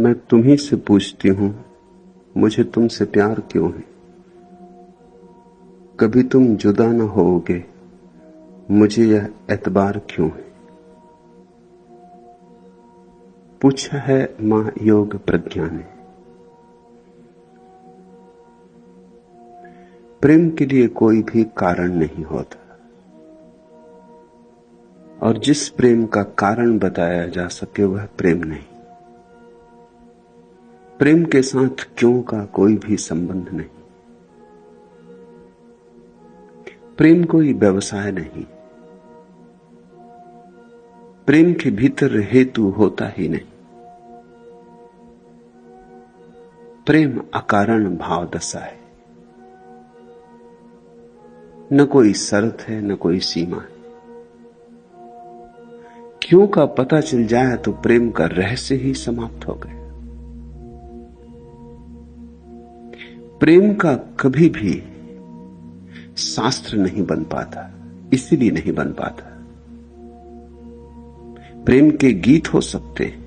मैं तुम्ही से पूछती हूं, मुझे तुमसे प्यार क्यों है। कभी तुम जुदा न होगे, मुझे यह एतबार क्यों है। पूछा है मां योग प्रज्ञा ने। प्रेम के लिए कोई भी कारण नहीं होता, और जिस प्रेम का कारण बताया जा सके वह प्रेम नहीं। प्रेम के साथ क्यों का कोई भी संबंध नहीं। प्रेम कोई व्यवसाय नहीं। प्रेम के भीतर हेतु होता ही नहीं। प्रेम अकारण भाव दशा है। न कोई शर्त है, न कोई सीमा है। क्यों का पता चल जाए तो प्रेम का रहस्य ही समाप्त हो गया। प्रेम का कभी भी शास्त्र नहीं बन पाता, इसीलिए नहीं बन पाता। प्रेम के गीत हो सकते हैं,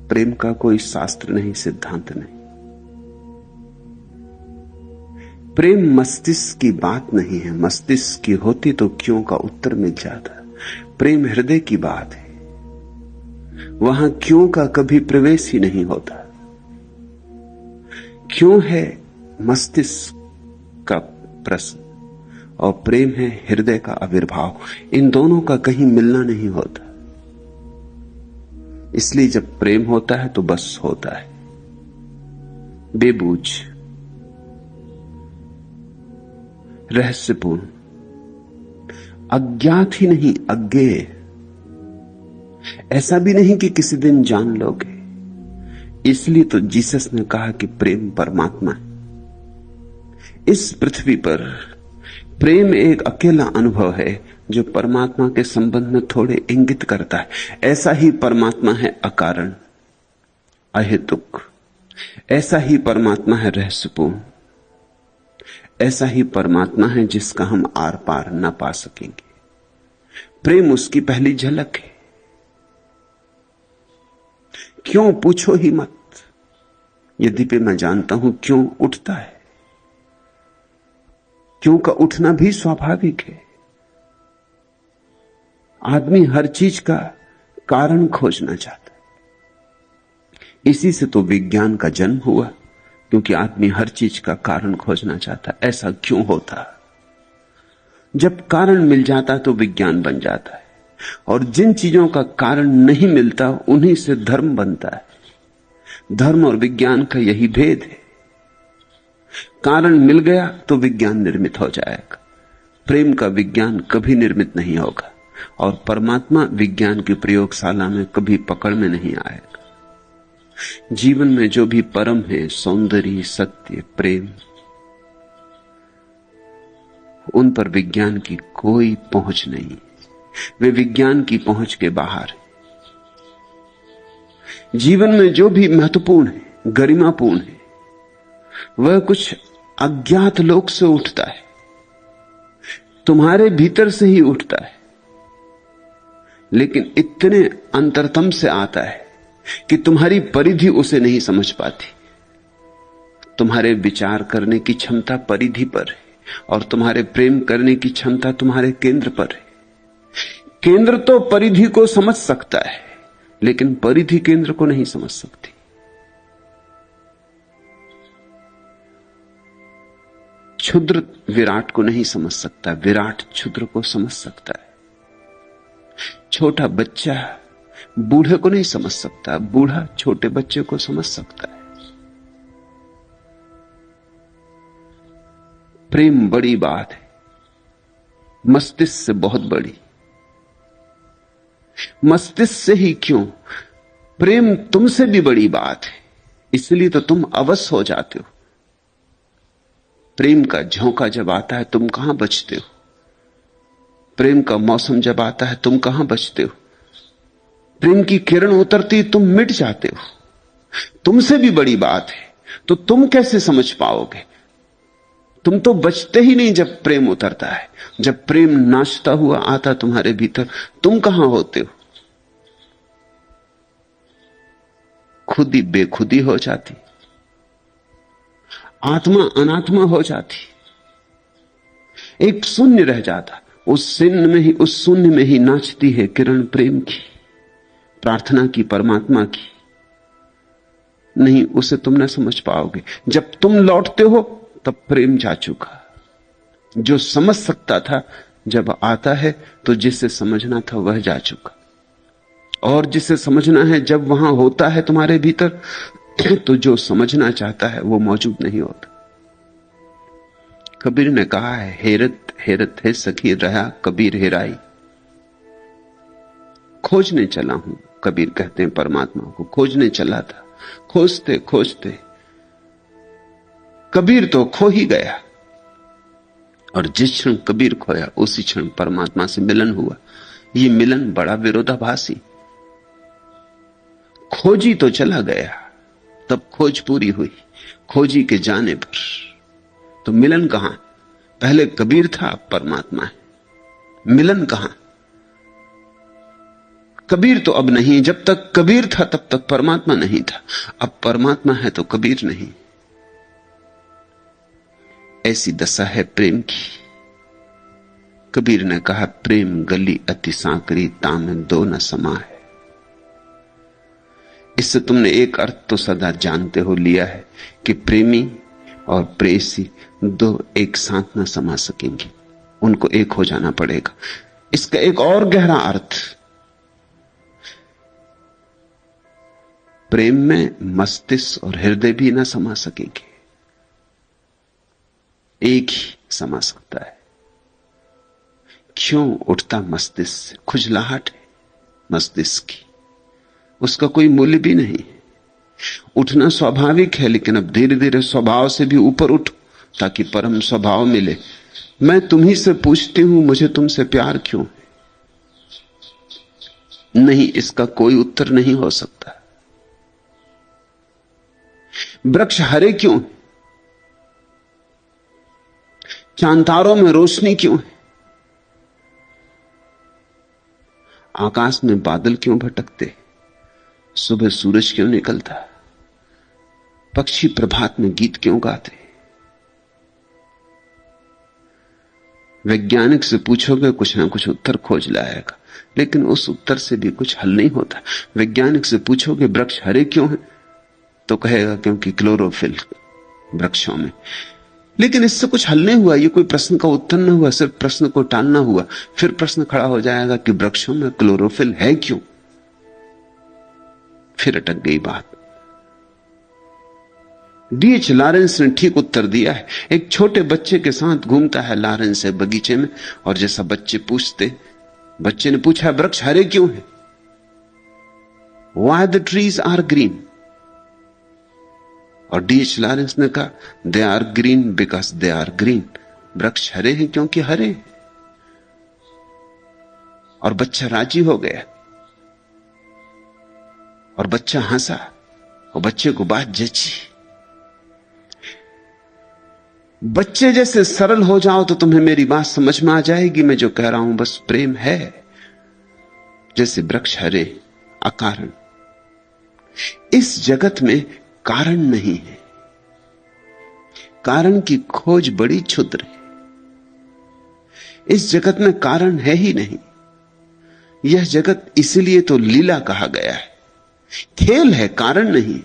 प्रेम का कोई शास्त्र नहीं, सिद्धांत नहीं। प्रेम मस्तिष्क की बात नहीं है। मस्तिष्क की होती तो क्यों का उत्तर मिल जाता। प्रेम हृदय की बात है, वहां क्यों का कभी प्रवेश ही नहीं होता। क्यों है मस्तिष्क का प्रश्न और प्रेम है हृदय का आविर्भाव। इन दोनों का कहीं मिलना नहीं होता। इसलिए जब प्रेम होता है तो बस होता है, बेबूझ, रहस्यपूर्ण, अज्ञात ही नहीं, अज्ञेय। ऐसा भी नहीं कि किसी दिन जान लोगे। इसलिए तो जीसस ने कहा कि प्रेम परमात्मा है। इस पृथ्वी पर प्रेम एक अकेला अनुभव है जो परमात्मा के संबंध में थोड़े इंगित करता है। ऐसा ही परमात्मा है अकारण, अहेतुक। ऐसा ही परमात्मा है रहस्यपूर्ण। ऐसा ही परमात्मा है जिसका हम आर पार न पा सकेंगे। प्रेम उसकी पहली झलक है। क्यों पूछो ही मत, यद्यपि मैं जानता हूं क्यों उठता है। क्यों का उठना भी स्वाभाविक है। आदमी हर चीज का कारण खोजना चाहता है। इसी से तो विज्ञान का जन्म हुआ, क्योंकि आदमी हर चीज का कारण खोजना चाहता। ऐसा क्यों होता? जब कारण मिल जाता तो विज्ञान बन जाता है, और जिन चीजों का कारण नहीं मिलता उन्हीं से धर्म बनता है। धर्म और विज्ञान का यही भेद है। कारण मिल गया तो विज्ञान निर्मित हो जाएगा। प्रेम का विज्ञान कभी निर्मित नहीं होगा, और परमात्मा विज्ञान की प्रयोगशाला में कभी पकड़ में नहीं आएगा। जीवन में जो भी परम है, सौंदर्य, सत्य, प्रेम, उन पर विज्ञान की कोई पहुंच नहीं। वे विज्ञान की पहुंच के बाहर है। जीवन में जो भी महत्वपूर्ण है, गरिमापूर्ण है, वह कुछ अज्ञात लोक से उठता है, तुम्हारे भीतर से ही उठता है, लेकिन इतने अंतरतम से आता है कि तुम्हारी परिधि उसे नहीं समझ पाती। तुम्हारे विचार करने की क्षमता परिधि पर है, और तुम्हारे प्रेम करने की क्षमता तुम्हारे केंद्र पर है। केंद्र तो परिधि को समझ सकता है, लेकिन परिधि केंद्र को नहीं समझ सकती। क्षुद्र विराट को नहीं समझ सकता, विराट क्षुद्र को समझ सकता है। छोटा बच्चा बूढ़े को नहीं समझ सकता, बूढ़ा छोटे बच्चे को समझ सकता है। प्रेम बड़ी बात है, मस्तिष्क से बहुत बड़ी। मस्तिष्क से ही क्यों, प्रेम तुमसे भी बड़ी बात है। इसलिए तो तुम अवश्य हो जाते हो। प्रेम का झोंका जब आता है तुम कहां बचते हो। प्रेम का मौसम जब आता है तुम कहां बचते हो। प्रेम की किरण उतरती तुम मिट जाते हो। तुमसे भी बड़ी बात है तो तुम कैसे समझ पाओगे। तुम तो बचते ही नहीं जब प्रेम उतरता है। जब प्रेम नाचता हुआ आता तुम्हारे भीतर, तुम कहां होते हो। खुदी बेखुदी हो जाती, आत्मा अनात्मा हो जाती, एक शून्य रह जाता। उस शून्य में ही नाचती है किरण प्रेम की, प्रार्थना की, परमात्मा की। नहीं, उसे तुम न समझ पाओगे। जब तुम लौटते हो तब प्रेम जा चुका। जो समझ सकता था जब आता है, तो जिसे समझना था वह जा चुका। और जिसे समझना है जब वहां होता है तुम्हारे भीतर, तो जो समझना चाहता है वो मौजूद नहीं होता। कबीर ने कहा है, हेरत हेरत है सखी रहा कबीर हेराई। खोजने चला हूं, कबीर कहते हैं परमात्मा को। खोजने चला था, खोजते खोजते कबीर तो खो ही गया। और जिस क्षण कबीर खोया उसी क्षण परमात्मा से मिलन हुआ। यह मिलन बड़ा विरोधाभासी। खोजी तो चला गया, तब खोज पूरी हुई। खोजी के जाने पर तो मिलन कहां? पहले कबीर था, अब परमात्मा है। मिलन कहां? कबीर तो अब नहीं। जब तक कबीर था तब तक परमात्मा नहीं था। अब परमात्मा है तो कबीर नहीं। ऐसी दशा है प्रेम की। कबीर ने कहा, प्रेम गली अति सांकरी ताम दो न समा है। इससे तुमने एक अर्थ तो सदा जानते हो लिया है कि प्रेमी और प्रेयसी दो एक साथ न समा सकेंगे, उनको एक हो जाना पड़ेगा। इसका एक और गहरा अर्थ, प्रेम में मस्तिष्क और हृदय भी ना समा सकेंगे, एक ही समा सकता है। क्यों उठता मस्तिष्क? खुजलाहट है मस्तिष्क की, उसका कोई मूल्य भी नहीं। उठना स्वाभाविक है, लेकिन अब धीरे धीरे स्वभाव से भी ऊपर उठो ताकि परम स्वभाव मिले। मैं तुम्ही से पूछती हूं, मुझे तुमसे प्यार क्यों है? नहीं, इसका कोई उत्तर नहीं हो सकता। वृक्ष हरे क्यों? चांतारों में रोशनी क्यों है? आकाश में बादल क्यों भटकते? सुबह सूरज क्यों निकलता? पक्षी प्रभात में गीत क्यों गाते? वैज्ञानिक से पूछोगे कुछ ना कुछ उत्तर खोज लाएगा, लेकिन उस उत्तर से भी कुछ हल नहीं होता। वैज्ञानिक से पूछोगे वृक्ष हरे क्यों है, तो कहेगा क्योंकि क्लोरोफिल वृक्षों में। लेकिन इससे कुछ हल नहीं हुआ, ये कोई प्रश्न का उत्तर न हुआ, सिर्फ प्रश्न को टालना हुआ। फिर प्रश्न खड़ा हो जाएगा कि वृक्षों में क्लोरोफिल है क्यों? फिर अटक गई बात। डीएच लॉरेंस ने ठीक उत्तर दिया है। एक छोटे बच्चे के साथ घूमता है लॉरेंस बगीचे में, और जैसा बच्चे पूछते, बच्चे ने पूछा वृक्ष हरे क्यों है? Why the trees are green? और डीएच लॉरेंस ने कहा they are green because they are green. वृक्ष हरे हैं क्योंकि हरे। और बच्चा राजी हो गया, और बच्चा हंसा, और बच्चे को बात जची। बच्चे जैसे सरल हो जाओ तो तुम्हें मेरी बात समझ में आ जाएगी। मैं जो कह रहा हूं बस प्रेम है। जैसे वृक्ष हरे अकारण। इस जगत में कारण नहीं है, कारण की खोज बड़ी क्षुद्र है। इस जगत में कारण है ही नहीं। यह जगत इसलिए तो लीला कहा गया है, खेल है, कारण नहीं।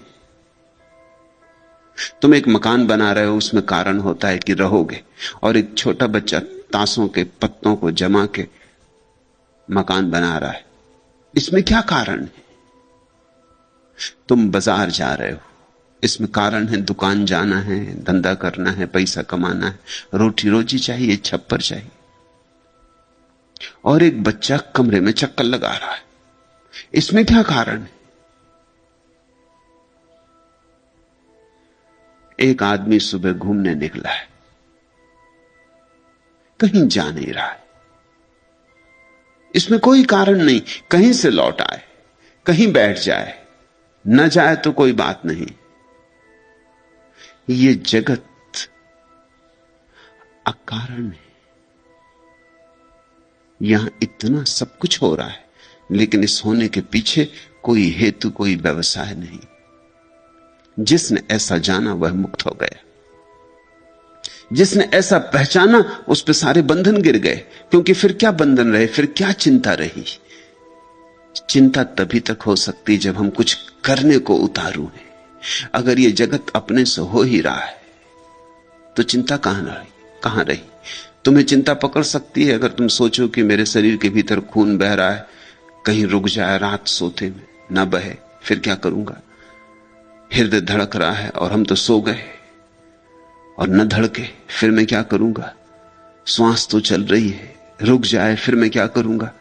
तुम एक मकान बना रहे हो, उसमें कारण होता है कि रहोगे, और एक छोटा बच्चा ताशों के पत्तों को जमा के मकान बना रहा है, इसमें क्या कारण है? तुम बाजार जा रहे हो, इसमें कारण है, दुकान जाना है, धंधा करना है, पैसा कमाना है, रोटी रोजी चाहिए, छप्पर चाहिए। और एक बच्चा कमरे में चक्कर लगा रहा है, इसमें क्या कारण है? एक आदमी सुबह घूमने निकला है, कहीं जा नहीं रहा है, इसमें कोई कारण नहीं। कहीं से लौट आए, कहीं बैठ जाए, न जाए तो कोई बात नहीं। ये जगत अकारण है। यहां इतना सब कुछ हो रहा है, लेकिन इस होने के पीछे कोई हेतु, कोई व्यवसाय नहीं। जिसने ऐसा जाना वह मुक्त हो गया। जिसने ऐसा पहचाना उस पे सारे बंधन गिर गए, क्योंकि फिर क्या बंधन रहे, फिर क्या चिंता रही। चिंता तभी तक हो सकती जब हम कुछ करने को उतारू हैं। अगर ये जगत अपने से हो ही रहा है तो चिंता कहां रही। तुम्हें चिंता पकड़ सकती है अगर तुम सोचो कि मेरे शरीर के भीतर खून बह रहा है, कहीं रुक जाए रात सोते में ना बहे, फिर क्या करूंगा। हृदय धड़क रहा है और हम तो सो गए और न धड़के, फिर मैं क्या करूंगा। श्वास तो चल रही है, रुक जाए फिर मैं क्या करूंगा।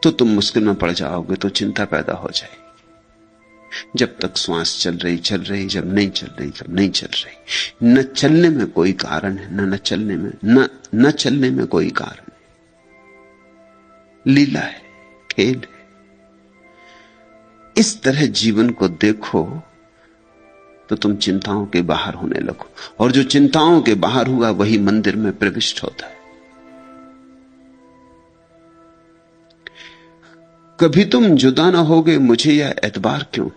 तो तुम मुश्किल में पड़ जाओगे, तो चिंता पैदा हो जाएगी। जब तक श्वास चल रही, जब नहीं चल रही तब नहीं चल रही। न चलने में कोई कारण है, न चलने में कोई कारण है। लीला है, खेल है। इस तरह जीवन को देखो तो तुम चिंताओं के बाहर होने लगो, और जो चिंताओं के बाहर हुआ वही मंदिर में प्रविष्ट होता है। कभी तुम जुदा ना होगे मुझे यह एतबार क्यों।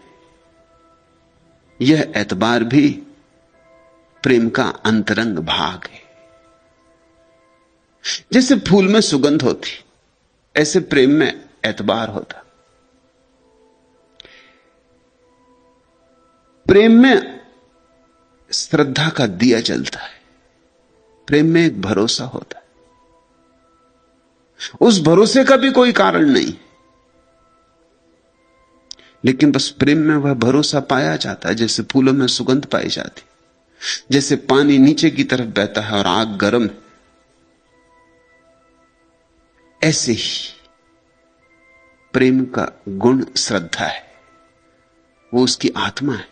यह एतबार भी प्रेम का अंतरंग भाग है। जैसे फूल में सुगंध होती, ऐसे प्रेम में एतबार होता। प्रेम में श्रद्धा का दिया जलता है, प्रेम में एक भरोसा होता है। उस भरोसे का भी कोई कारण नहीं, लेकिन बस प्रेम में वह भरोसा पाया जाता है। जैसे फूलों में सुगंध पाई जाती, जैसे पानी नीचे की तरफ बहता है और आग गर्म है, ऐसे ही प्रेम का गुण श्रद्धा है, वो उसकी आत्मा है।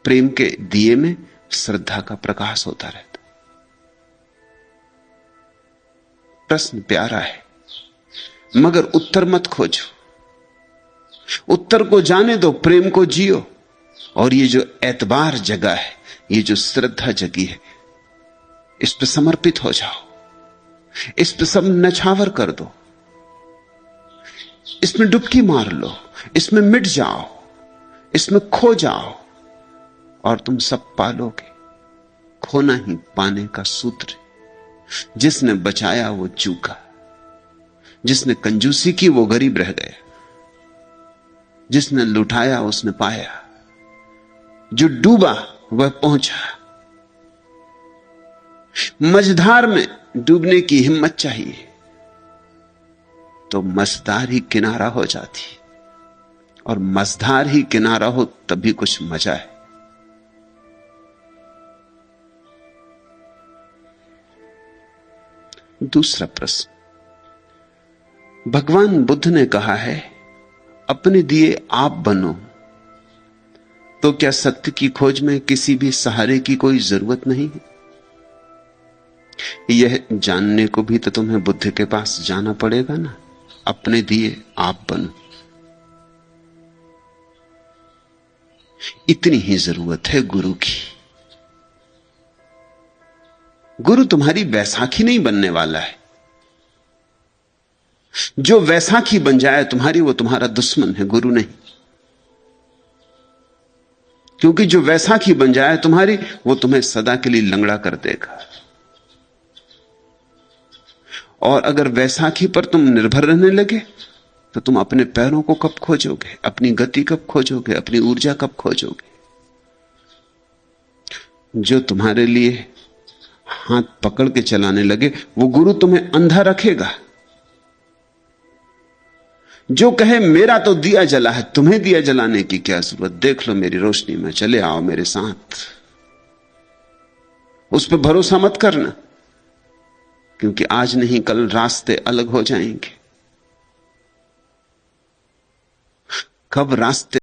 प्रेम के दिए में श्रद्धा का प्रकाश होता रहता। प्रश्न प्यारा है, मगर उत्तर मत खोजो। उत्तर को जाने दो, प्रेम को जियो। और ये जो एतबार जगा है, ये जो श्रद्धा जगी है, इस पे समर्पित हो जाओ। इस पे सब नछावर कर दो, इसमें डुबकी मार लो, इसमें मिट जाओ, इसमें खो जाओ, और तुम सब पालोगे। खोना ही पाने का सूत्र है। जिसने बचाया वो चूका, जिसने कंजूसी की वो गरीब रह गया, जिसने लुटाया उसने पाया, जो डूबा वह पहुंचा। मझधार में डूबने की हिम्मत चाहिए, तो मझधार ही किनारा हो जाती, और मझधार ही किनारा हो तभी कुछ मजा है। दूसरा प्रश्न, भगवान बुद्ध ने कहा है अपने दिए आप बनो, तो क्या सत्य की खोज में किसी भी सहारे की कोई जरूरत नहीं है। यह जानने को भी तो तुम्हें बुद्ध के पास जाना पड़ेगा ना। अपने दिए आप बनो, इतनी ही जरूरत है गुरु की। गुरु तुम्हारी वैसाखी नहीं बनने वाला है। जो वैसाखी बन जाए तुम्हारी, वो तुम्हारा दुश्मन है, गुरु नहीं। क्योंकि जो वैसाखी बन जाए तुम्हारी, वो तुम्हें सदा के लिए लंगड़ा कर देगा। और अगर वैसाखी पर तुम निर्भर रहने लगे तो तुम अपने पैरों को कब खोजोगे, अपनी गति कब खोजोगे, अपनी ऊर्जा कब खोजोगे। जो तुम्हारे लिए हाथ पकड़ के चलाने लगे, वो गुरु तुम्हें अंधा रखेगा। जो कहे मेरा तो दिया जला है, तुम्हें दिया जलाने की क्या जरूरत, देख लो मेरी रोशनी में, चले आओ मेरे साथ, उस पर भरोसा मत करना, क्योंकि आज नहीं कल रास्ते अलग हो जाएंगे। कब रास्ते